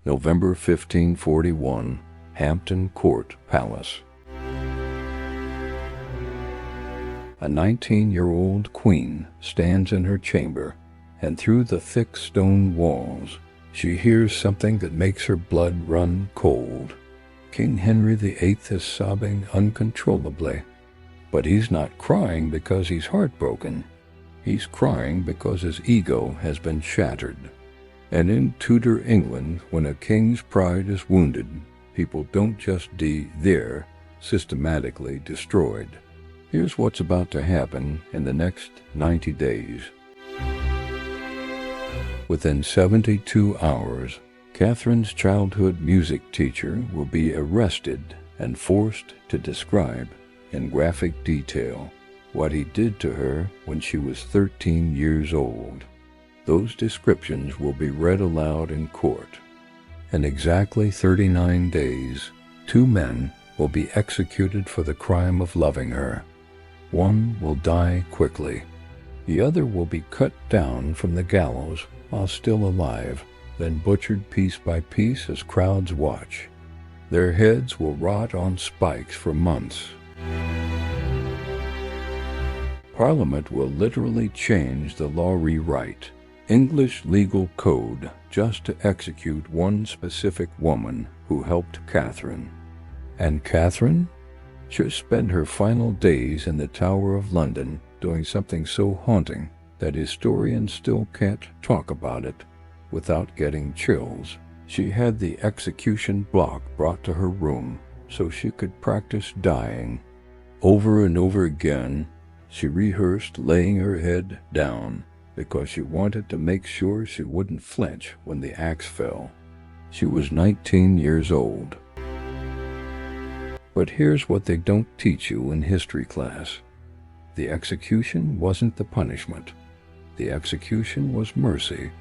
November 1541, Hampton Court Palace. A 19-year-old queen stands in her chamber, and through the thick stone walls, she hears something that makes her blood run cold. King Henry VIII is sobbing uncontrollably, but he's not crying because he's heartbroken. He's crying because his ego has been shattered. And in Tudor England, when a king's pride is wounded, people don't just they're systematically destroyed. Here's what's about to happen in the next 90 days. Within 72 hours, Catherine's childhood music teacher will be arrested and forced to describe in graphic detail what he did to her when she was 13 years old. Those descriptions will be read aloud in court. In exactly 39 days, 2 men will be executed for the crime of loving her. One will die quickly. The other will be cut down from the gallows while still alive, then butchered piece by piece as crowds watch. Their heads will rot on spikes for months. Parliament will literally change the law rewrite English legal code just to execute one specific woman who helped Catherine. And Catherine? She'll spend her final days in the Tower of London doing something so haunting that historians still can't talk about it without getting chills. She had the execution block brought to her room so she could practice dying. Over and over again, she rehearsed laying her head down because she wanted to make sure she wouldn't flinch when the axe fell. She was 19 years old. But here's what they don't teach you in history class. The execution wasn't the punishment. The execution was mercy.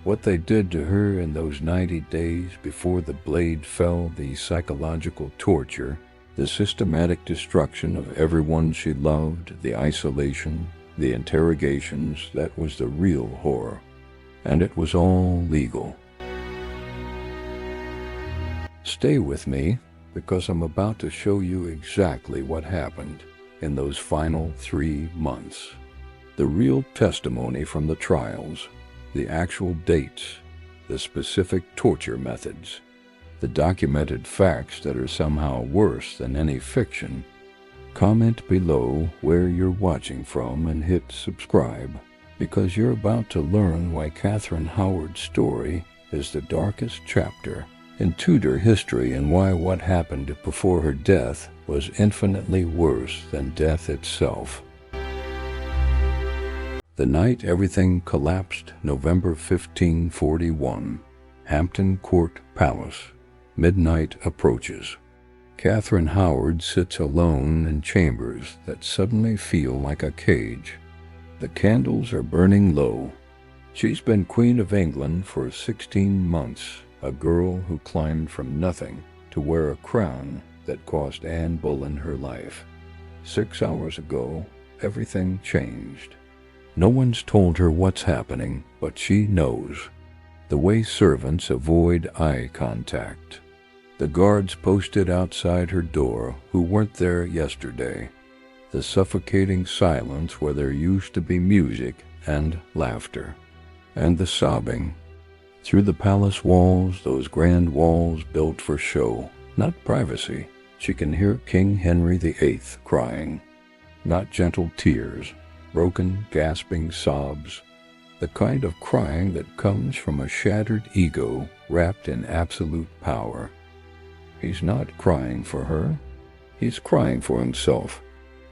What they did to her in those 90 days before the blade fell, the psychological torture, the systematic destruction of everyone she loved, the isolation, the interrogations, that was the real horror. And it was all legal. Stay with me, because I'm about to show you exactly what happened in those final 3 months. The real testimony from the trials, the actual dates, the specific torture methods, the documented facts that are somehow worse than any fiction. Comment below where you're watching from and hit subscribe, because you're about to learn why Catherine Howard's story is the darkest chapter in Tudor history and why what happened before her death was infinitely worse than death itself. The night everything collapsed, November 1541, Hampton Court Palace. Midnight approaches. Catherine Howard sits alone in chambers that suddenly feel like a cage. The candles are burning low. She's been Queen of England for 16 months, a girl who climbed from nothing to wear a crown that cost Anne Boleyn her life. 6 hours ago, everything changed. No one's told her what's happening, but she knows. The way servants avoid eye contact. The guards posted outside her door who weren't there yesterday. The suffocating silence where there used to be music and laughter. And the sobbing. Through the palace walls, those grand walls built for show, not privacy, she can hear King Henry VIII crying. Not gentle tears, broken, gasping sobs. The kind of crying that comes from a shattered ego wrapped in absolute power. He's not crying for her. He's crying for himself.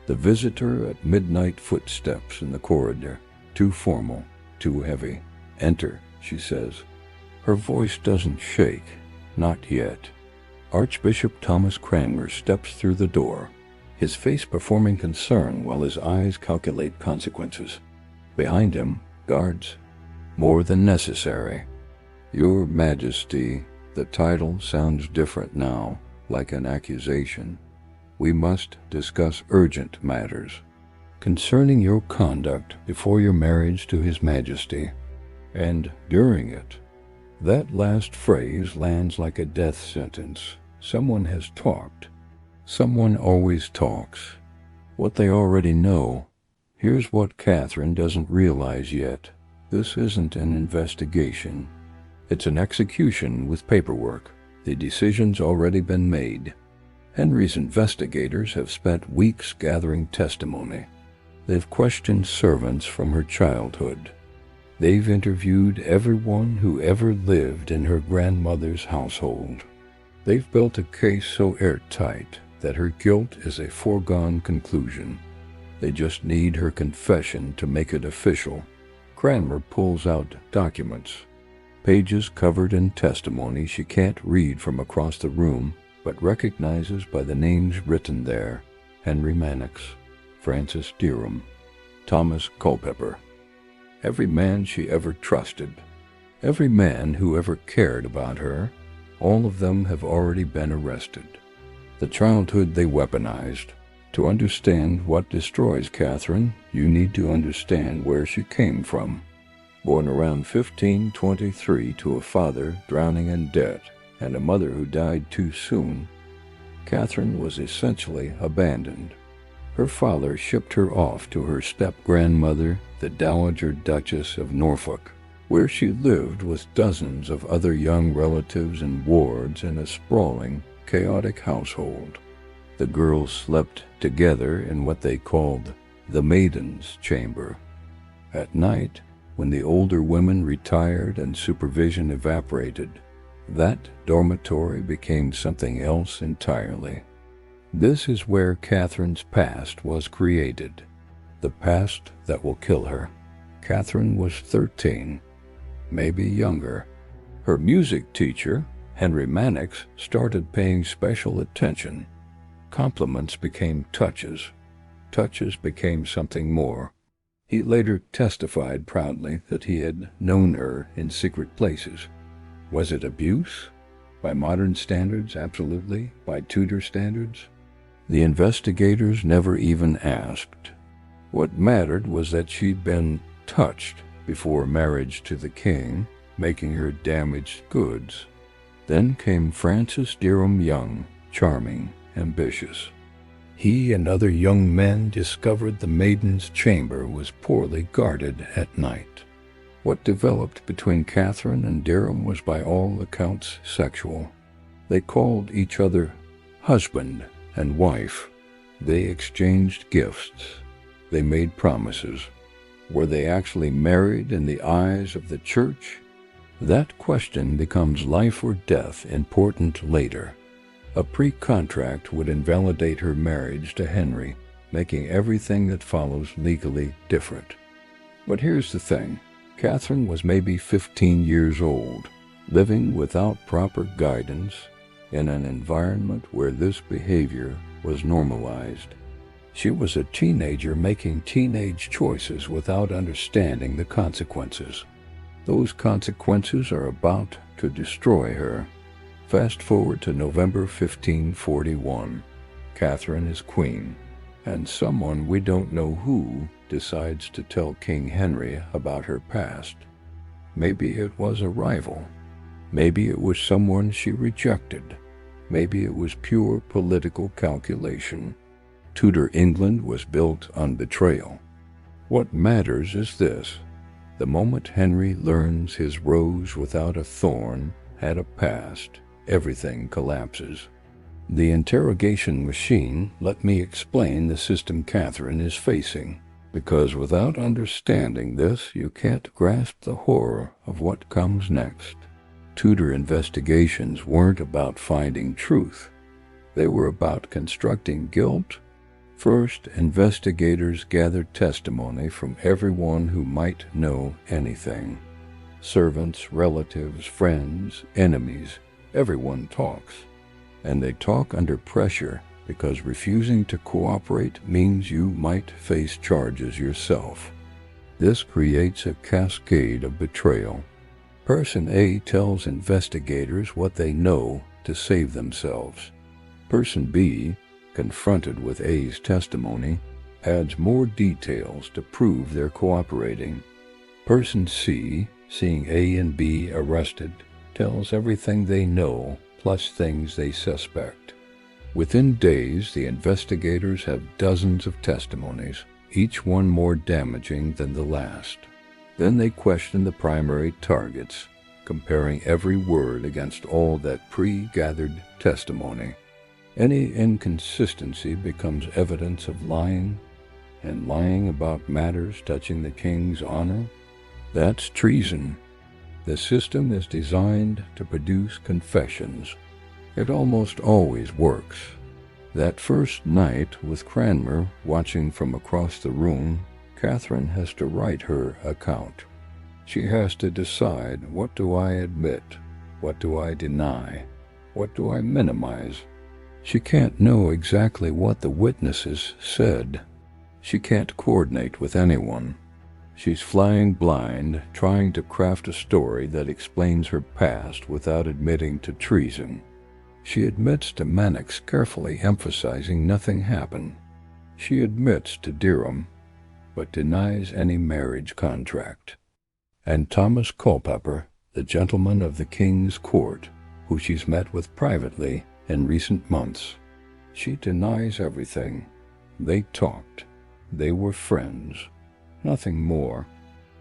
The visitor at midnight footsteps in the corridor. Too formal, too heavy. Enter, she says. Her voice doesn't shake. Not yet. Archbishop Thomas Cranmer steps through the door, his face performing concern while his eyes calculate consequences. Behind him, guards. More than necessary. Your Majesty, the title sounds different now, like an accusation. We must discuss urgent matters concerning your conduct before your marriage to His Majesty, and during it. That last phrase lands like a death sentence. Someone has talked. Someone always talks. What they already know. Here's what Catherine doesn't realize yet. This isn't an investigation. It's an execution with paperwork. The decision's already been made. Henry's investigators have spent weeks gathering testimony. They've questioned servants from her childhood. They've interviewed everyone who ever lived in her grandmother's household. They've built a case so airtight that her guilt is a foregone conclusion. They just need her confession to make it official. Cranmer pulls out documents, pages covered in testimony she can't read from across the room, but recognizes by the names written there: Henry Mannix, Francis Dereham, Thomas Culpeper. Every man she ever trusted, every man who ever cared about her, all of them have already been arrested. The childhood they weaponized. To understand what destroys Catherine, you need to understand where she came from. Born around 1523 to a father drowning in debt and a mother who died too soon, Catherine was essentially abandoned. Her father shipped her off to her step-grandmother, the Dowager Duchess of Norfolk, where she lived with dozens of other young relatives and wards in a sprawling, chaotic household. The girls slept together in what they called the Maiden's Chamber. At night, when the older women retired and supervision evaporated, that dormitory became something else entirely. This is where Catherine's past was created, the past that will kill her. Catherine was 13, maybe younger. Her music teacher, Henry Mannix, started paying special attention. Compliments became touches. Touches became something more. He later testified proudly that he had known her in secret places. Was it abuse? By modern standards, absolutely. By Tudor standards? The investigators never even asked. What mattered was that she'd been touched before marriage to the king, making her damaged goods. Then came Francis Dereham Young, charming, ambitious. He and other young men discovered the Maiden's Chamber was poorly guarded at night. What developed between Catherine and Dereham was by all accounts sexual. They called each other husband and wife. They exchanged gifts. They made promises. Were they actually married in the eyes of the church? That question becomes life or death important later. A pre-contract would invalidate her marriage to Henry, making everything that follows legally different. But here's the thing. Catherine was maybe 15 years old, living without proper guidance in an environment where this behavior was normalized. She was a teenager making teenage choices without understanding the consequences. Those consequences are about to destroy her. Fast forward to November 1541. Catherine is queen, and someone we don't know who decides to tell King Henry about her past. Maybe it was a rival. Maybe it was someone she rejected. Maybe it was pure political calculation. Tudor England was built on betrayal. What matters is this. The moment Henry learns his rose without a thorn had a past, everything collapses. The interrogation machine let me explain the system Catherine is facing, because without understanding this, you can't grasp the horror of what comes next. Tudor investigations weren't about finding truth. They were about constructing guilt. First, investigators gathered testimony from everyone who might know anything. Servants, relatives, friends, enemies, everyone talks. And they talk under pressure because refusing to cooperate means you might face charges yourself. This creates a cascade of betrayal. Person A tells investigators what they know to save themselves. Person B, confronted with A's testimony, adds more details to prove they're cooperating. Person C, seeing A and B arrested, tells everything they know, plus things they suspect. Within days, the investigators have dozens of testimonies, each one more damaging than the last. Then they question the primary targets, comparing every word against all that pre-gathered testimony. Any inconsistency becomes evidence of lying, and lying about matters touching the king's honor, that's treason. The system is designed to produce confessions. It almost always works. That first night, with Cranmer watching from across the room, Catherine has to write her account. She has to decide, what do I admit? What do I deny? What do I minimize? She can't know exactly what the witnesses said. She can't coordinate with anyone. She's flying blind, trying to craft a story that explains her past without admitting to treason. She admits to Manox carefully emphasizing nothing happened. She admits to Dereham, but denies any marriage contract. And Thomas Culpeper, the gentleman of the king's court, who she's met with privately in recent months. She denies everything. They talked. They were friends. Nothing more.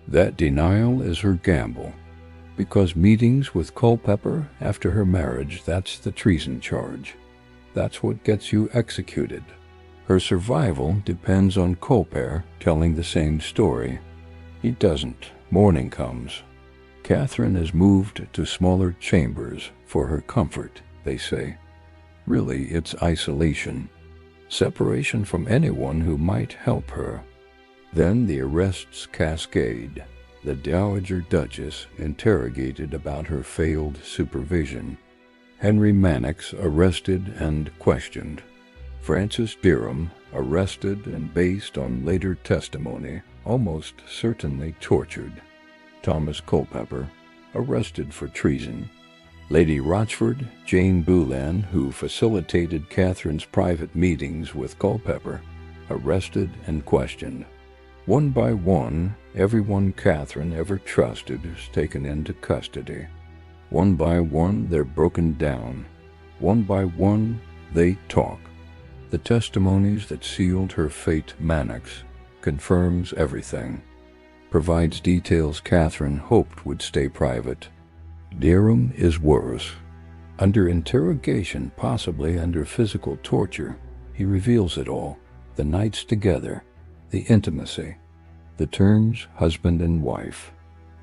That denial is her gamble, because meetings with Culpeper after her marriage, that's the treason charge. That's what gets you executed. Her survival depends on Culpeper telling the same story. He doesn't. Morning comes. Catherine is moved to smaller chambers for her comfort, they say. Really, it's isolation. Separation from anyone who might help her. Then the arrests cascade. The Dowager Duchess interrogated about her failed supervision. Henry Manox arrested and questioned. Francis Dereham arrested and, based on later testimony, almost certainly tortured. Thomas Culpeper arrested for treason. Lady Rochford, Jane Boleyn, who facilitated Catherine's private meetings with Culpeper, arrested and questioned. One by one, everyone Catherine ever trusted is taken into custody. One by one, they're broken down. One by one, they talk. The testimonies that sealed her fate, Manox, confirms everything, provides details Catherine hoped would stay private. Dereham is worse. Under interrogation, possibly under physical torture, he reveals it all, the nights together, the intimacy, the terms husband and wife.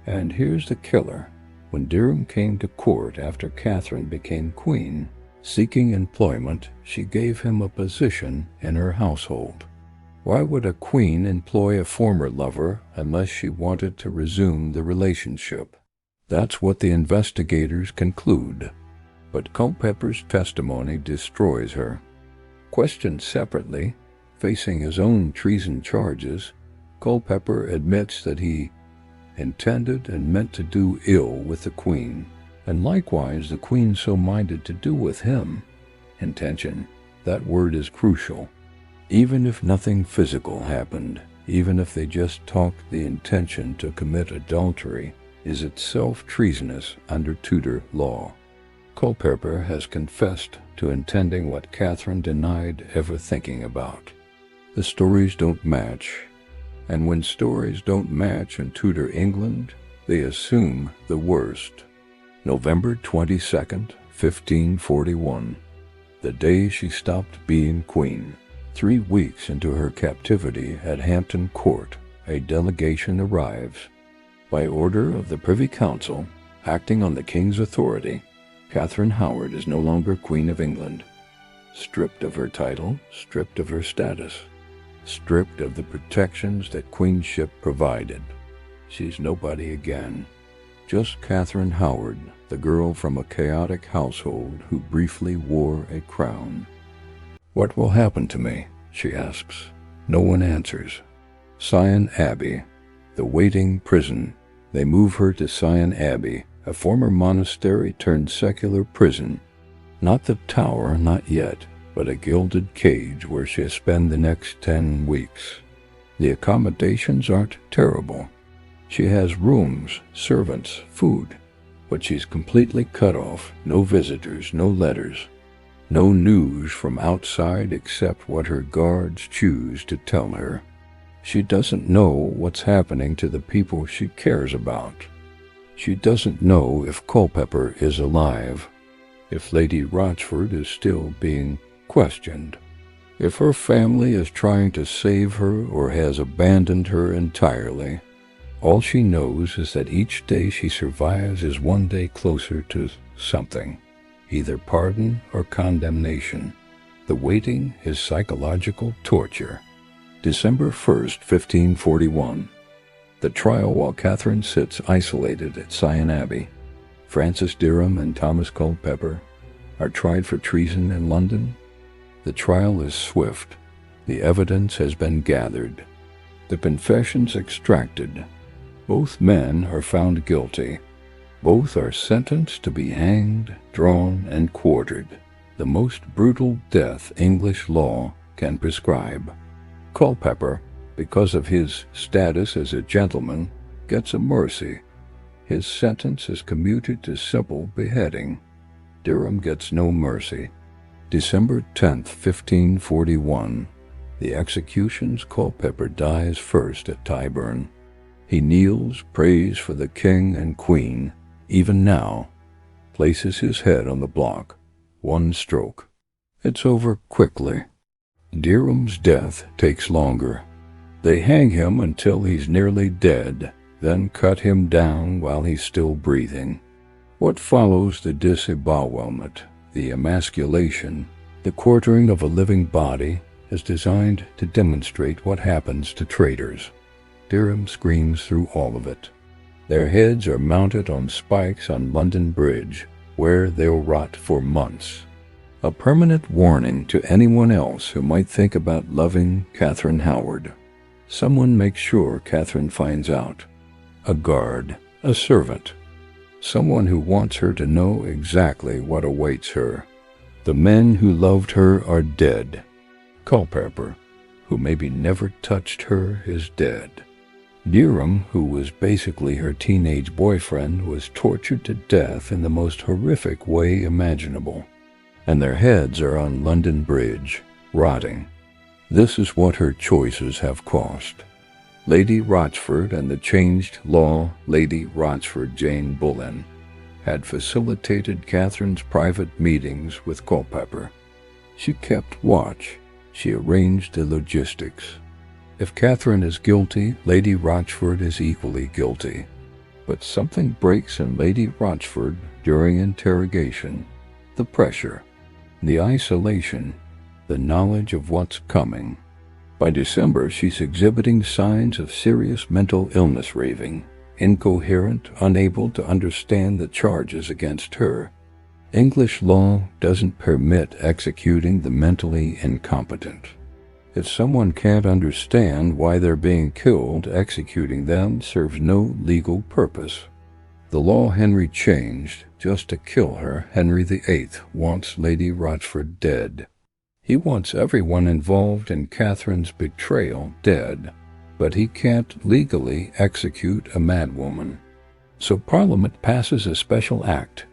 And here's the killer. When Dereham came to court after Catherine became queen, seeking employment, she gave him a position in her household. Why would a queen employ a former lover unless she wanted to resume the relationship? That's what the investigators conclude. But Culpeper's testimony destroys her. Questioned separately, facing his own treason charges, Culpeper admits that he intended and meant to do ill with the queen, and likewise the queen so minded to do with him. Intention, that word is crucial. Even if nothing physical happened, even if they just talked, the intention to commit adultery is itself treasonous under Tudor law. Culpeper has confessed to intending what Catherine denied ever thinking about. The stories don't match, and when stories don't match in Tudor England, they assume the worst. November 22nd, 1541, the day she stopped being queen. 3 weeks into her captivity at Hampton Court, a delegation arrives. By order of the Privy Council, acting on the king's authority, Catherine Howard is no longer Queen of England. Stripped of her title, stripped of her status, stripped of the protections that queenship provided. She's nobody again. Just Catherine Howard, the girl from a chaotic household who briefly wore a crown. What will happen to me? She asks. No one answers. Sion Abbey, the waiting prison. They move her to Sion Abbey, a former monastery turned secular prison. Not the tower, not yet, but a gilded cage where she'll spend the next 10 weeks. The accommodations aren't terrible. She has rooms, servants, food, But she's completely cut off. No visitors, no letters, no news from outside except what her guards choose to tell her. She doesn't know what's happening to the people she cares about. She doesn't know if Culpeper is alive, if Lady Rochford is still being questioned, if her family is trying to save her or has abandoned her entirely. All she knows is that each day she survives is one day closer to something, either pardon or condemnation. The waiting is psychological torture. December 1st, 1541. The trial while Catherine sits isolated at Sion Abbey. Francis Dereham and Thomas Culpeper are tried for treason in London. The trial is swift. The evidence has been gathered. The confessions extracted. Both men are found guilty. Both are sentenced to be hanged, drawn, and quartered, the most brutal death English law can prescribe. Culpeper, because of his status as a gentleman, gets a mercy. His sentence is commuted to simple beheading. Dereham gets no mercy. December 10th, 1541. The executions. Culpeper dies first at Tyburn. He kneels, prays for the king and queen, even now, places his head on the block. One stroke. It's over quickly. Dereham's death takes longer. They hang him until he's nearly dead, then cut him down while he's still breathing. What follows the disembowelment, the emasculation, the quartering of a living body, is designed to demonstrate what happens to traitors. Dereham screams through all of it. Their heads are mounted on spikes on London Bridge, where they'll rot for months. A permanent warning to anyone else who might think about loving Catherine Howard. Someone makes sure Catherine finds out. A guard, a servant, someone who wants her to know exactly what awaits her. The men who loved her are dead. Culpeper, who maybe never touched her, is dead. Dereham, who was basically her teenage boyfriend, was tortured to death in the most horrific way imaginable. And their heads are on London Bridge, rotting. This is what her choices have cost. Lady Rochford and the changed law Lady Rochford Jane Boleyn had facilitated Catherine's private meetings with Culpeper. She kept watch. She arranged the logistics. If Catherine is guilty, Lady Rochford is equally guilty. But something breaks in Lady Rochford during interrogation. The pressure, the isolation, the knowledge of what's coming. By December, she's exhibiting signs of serious mental illness, raving, incoherent, unable to understand the charges against her. English law doesn't permit executing the mentally incompetent. If someone can't understand why they're being killed, executing them serves no legal purpose. The law Henry changed just to kill her. Henry VIII wants Lady Rochford dead. He wants everyone involved in Catherine's betrayal dead, but he can't legally execute a madwoman. So Parliament passes a special act.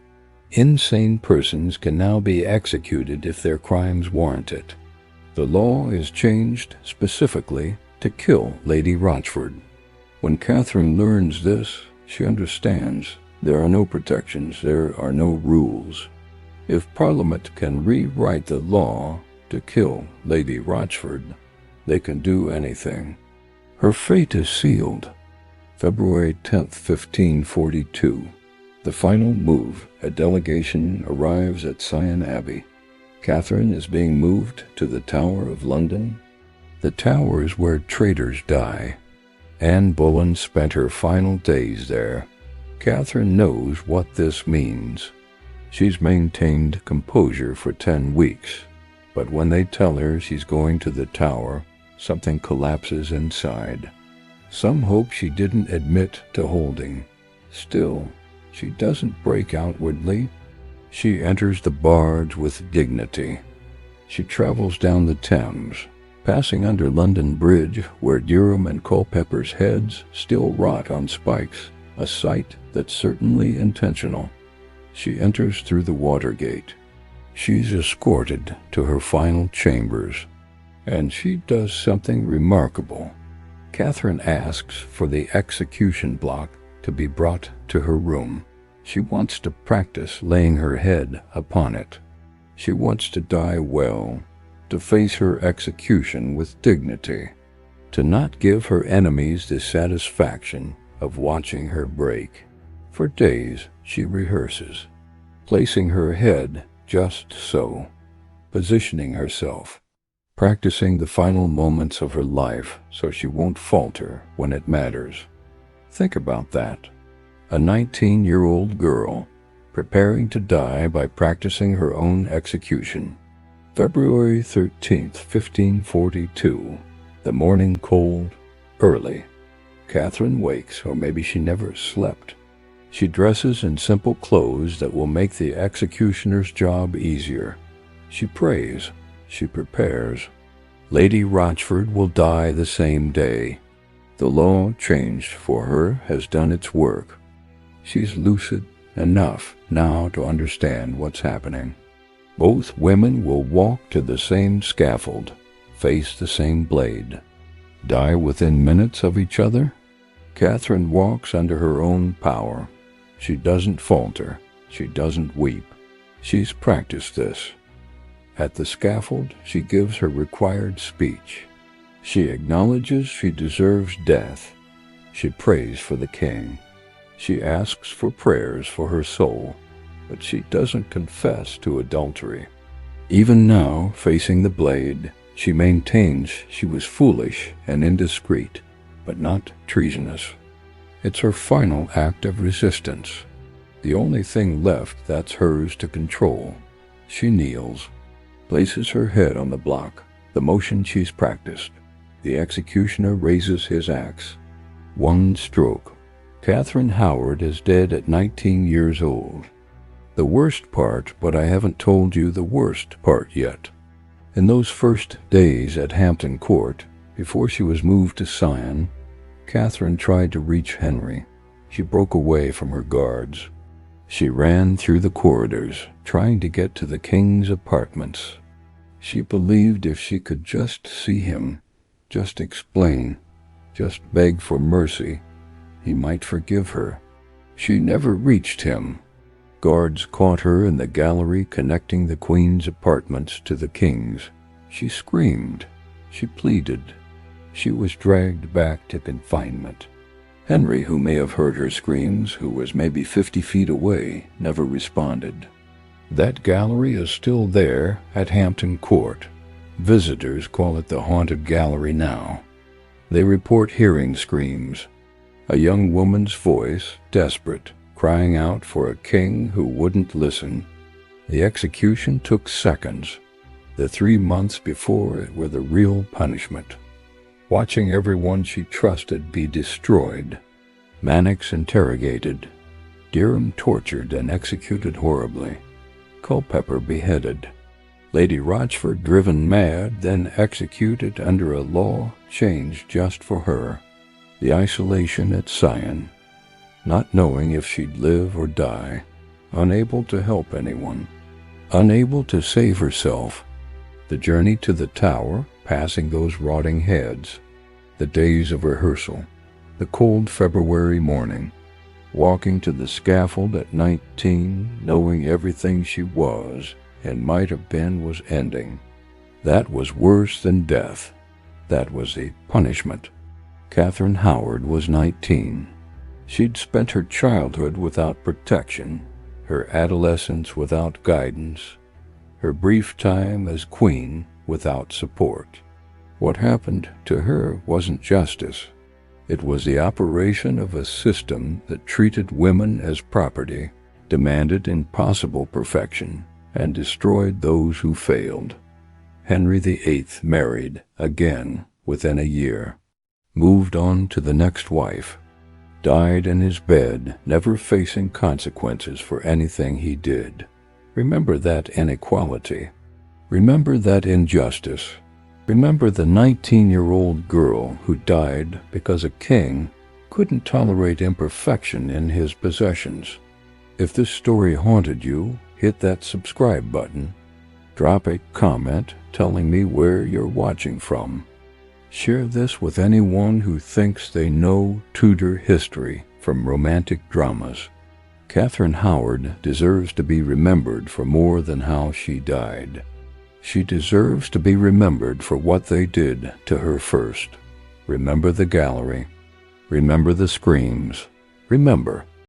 Insane persons can now be executed if their crimes warrant it. The law is changed specifically to kill Lady Rochford. When Catherine learns this, she understands there are no protections, there are no rules. If Parliament can rewrite the law to kill Lady Rochford, they can do anything. Her fate is sealed. February 10th, 1542. The final move. A delegation arrives at Sion Abbey. Catherine is being moved to the Tower of London. The Tower is where traitors die. Anne Boleyn spent her final days there. Catherine knows what this means. She's maintained composure for 10 weeks, but when they tell her she's going to the Tower, something collapses inside. Some hope she didn't admit to holding. Still, she doesn't break outwardly. She enters the barge with dignity. She travels down the Thames, passing under London Bridge, where Dereham and Culpeper's heads still rot on spikes. a sight that's certainly intentional. She enters through the water gate. She's escorted to her final chambers, and she does something remarkable. Catherine asks for the execution block to be brought to her room. She wants to practice laying her head upon it. She wants to die well, to face her execution with dignity, to not give her enemies the satisfaction of watching her break. For days she rehearses, placing her head just so, positioning herself, practicing the final moments of her life so she won't falter when it matters. Think about that. A 19-year-old girl preparing to die by practicing her own execution. February 13th, 1542. The morning cold, early. Catherine wakes, or maybe she never slept. She dresses in simple clothes that will make the executioner's job easier. She prays. She prepares. Lady Rochford will die the same day. The law changed for her has done its work. She's lucid enough now to understand what's happening. Both women will walk to the same scaffold, face the same blade, die within minutes of each other. Catherine walks under her own power. She doesn't falter. She doesn't weep. She's practiced this. At the scaffold, she gives her required speech. She acknowledges she deserves death. She prays for the king. She asks for prayers for her soul, but she doesn't confess to adultery. Even now, facing the blade, she maintains she was foolish and indiscreet, but not treasonous. It's her final act of resistance. The only thing left that's hers to control. She kneels, places her head on the block, the motion she's practiced. The executioner raises his axe. One stroke. Catherine Howard is dead at 19 years old. The worst part, but I haven't told you the worst part yet. In those first days at Hampton Court, before she was moved to Sion, Catherine tried to reach Henry. She broke away from her guards. She ran through the corridors, trying to get to the king's apartments. She believed if she could just see him, just explain, just beg for mercy, he might forgive her. She never reached him. Guards caught her in the gallery connecting the queen's apartments to the king's. She screamed. She pleaded. She was dragged back to confinement. Henry, who may have heard her screams, who was maybe 50 feet away, never responded. That gallery is still there at Hampton Court. Visitors call it the Haunted Gallery now. They report hearing screams. A young woman's voice, desperate, crying out for a king who wouldn't listen. The execution took seconds. The 3 months before it were the real punishment. Watching everyone she trusted be destroyed. Mannix interrogated. Dereham tortured and executed horribly. Culpeper beheaded. Lady Rochford driven mad, then executed under a law changed just for her. The isolation at Sion. Not knowing if she'd live or die. Unable to help anyone. Unable to save herself. The journey to the tower, passing those rotting heads. The days of rehearsal. The cold February morning. Walking to the scaffold at 19, knowing everything she was and might have been was ending. That was worse than death. That was a punishment. Catherine Howard was 19. She'd spent her childhood without protection, her adolescence without guidance, her brief time as queen without support. What happened to her wasn't justice. It was the operation of a system that treated women as property, demanded impossible perfection, and destroyed those who failed. Henry VIII married again within a year, moved on to the next wife, died in his bed, never facing consequences for anything he did. Remember that inequality. Remember that injustice. Remember the 19-year-old girl who died because a king couldn't tolerate imperfection in his possessions. If this story haunted you, hit that subscribe button. Drop a comment telling me where you're watching from. Share this with anyone who thinks they know Tudor history from romantic dramas. Catherine Howard deserves to be remembered for more than how she died. She deserves to be remembered for what they did to her first. Remember the gallery. Remember the screams. Remember